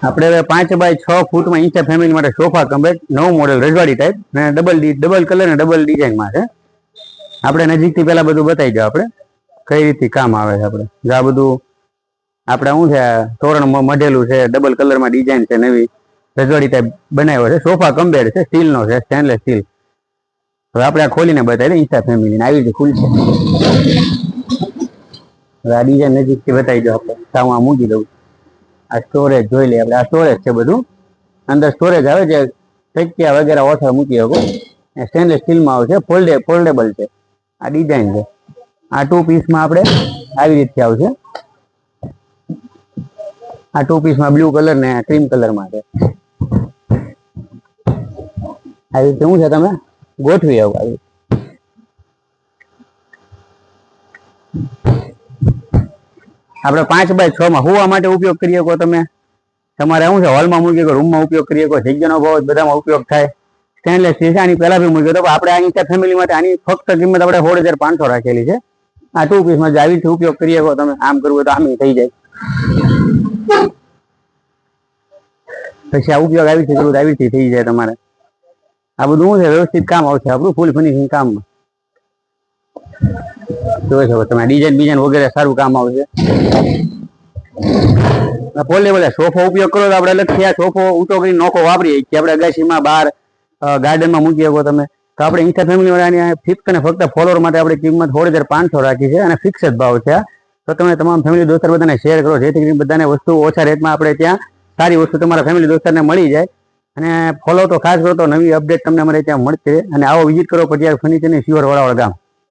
આપણે હવે 5 by 6 ફૂટમાં ઈંચા family માટે સોફા કમ્બેટ નવું મોડેલ રજવાડી ટાઈપ અને ડબલ કલર અને ડબલ ડિઝાઇનમાં છે. આપણે નજીકથી પહેલા બધું બતાવી દો આપણે કઈ રીતે કામ આવે છે. આપણે આ બધું આપણે શું છે તોરણ મઢેલું છે, ડબલ કલરમાં ડિઝાઇન છે, નવી રજવાડી ટાઈપ બનાવ્યો છે. સોફા કમ્બેટ છે, સ્ટીલનો છે, સ્ટેનલેસ સ્ટીલ. હવે આપણે આ ખોલીને બતાવી દઈએ ઈંચા ફેમિલીને આવી રીતે ખુલશે. હવે આ ડિઝાઇન નજીકથી બતાવી દો. આપણે સાવ મૂકી દઉં. આ સ્ટોરેજ જોઈ લઈએ આપણે. આ સ્ટોરેજ છે, બધું અંદર સ્ટોરેજ આવે છે, તકિયા વગેરે ઓછા મૂકી શકો. સ્ટેનલેસ સ્ટીલમાં આવે છે, ફોલ્ડેબલ છે. આ ડિઝાઇન છે. આ 2 પીસમાં આપણે આવી રીતે આવશે. આ 2 પીસમાં બ્લુ કલર ને ક્રીમ કલરમાં છે. આવી રીતે શું છે તમે ગોઠવી આવો. આવી આપણે 5 બાય 6 માં હોવા માટે ઉપયોગ કરી શકો. તમે તમારે શું છે હોલમાં મૂકી શકો, રૂમમાં ઉપયોગ કરી શકો, જગ્યાનો ભાવ બધામાં ઉપયોગ થાય. સ્ટેનલેસ સ્ટીલ છે. આની પહેલા બી મૂક્યો તો આપણે આ ઈંચા ફેમિલી માટે આની ફક્ત કિંમત આપણે 16,500 રાખેલી છે. આ 2 પીસમાં જો આવી રીતે ઉપયોગ કરી શકો તમે. આમ કરવું હોય તો આમ થઈ જાય. પછી આ ઉપયોગ આવી રીતે કરવું તો આવી રીતે થઈ જાય તમારે. આ બધું શું છે વ્યવસ્થિત કામ આવશે આપણું ફૂલ ફિનિશિંગ કામમાં. જોઈ શકો તમે ડિઝાઇન વગેરે સારું કામ આવશે. ફોલ્ડેબલ સોફો ઉપયોગ કરો તો આપણે અલગથી આ સોફો ઊંચો કરીને નોખો વાપરીએ છીએ. આપણે અગાશીમાં બહાર ગાર્ડનમાં મૂકી શકો તમે. તો આપણે ઈંચા ફેમિલી વાળાની ફિક્સ અને ફક્ત ફોલોવર માટે આપણે કિંમત 16,500 રાખી છે અને ફિક્સ જ ભાવ છે. તો તમે તમામ ફેમિલી દોસ્તર બધાને શેર કરો જેથી કરીને બધાને વસ્તુ ઓછા રેટમાં આપણે ત્યાં સારી વસ્તુ તમારા ફેમિલી દોસ્તરને મળી જાય. અને ફોલો તો ખાસ કરો તો નવી અપડેટ તમને અમારે ત્યાં મળશે. અને આવો વિઝિટ કરો પટિયાળ ફર્નિચરની શ્યોર વડાવાળા ગામ.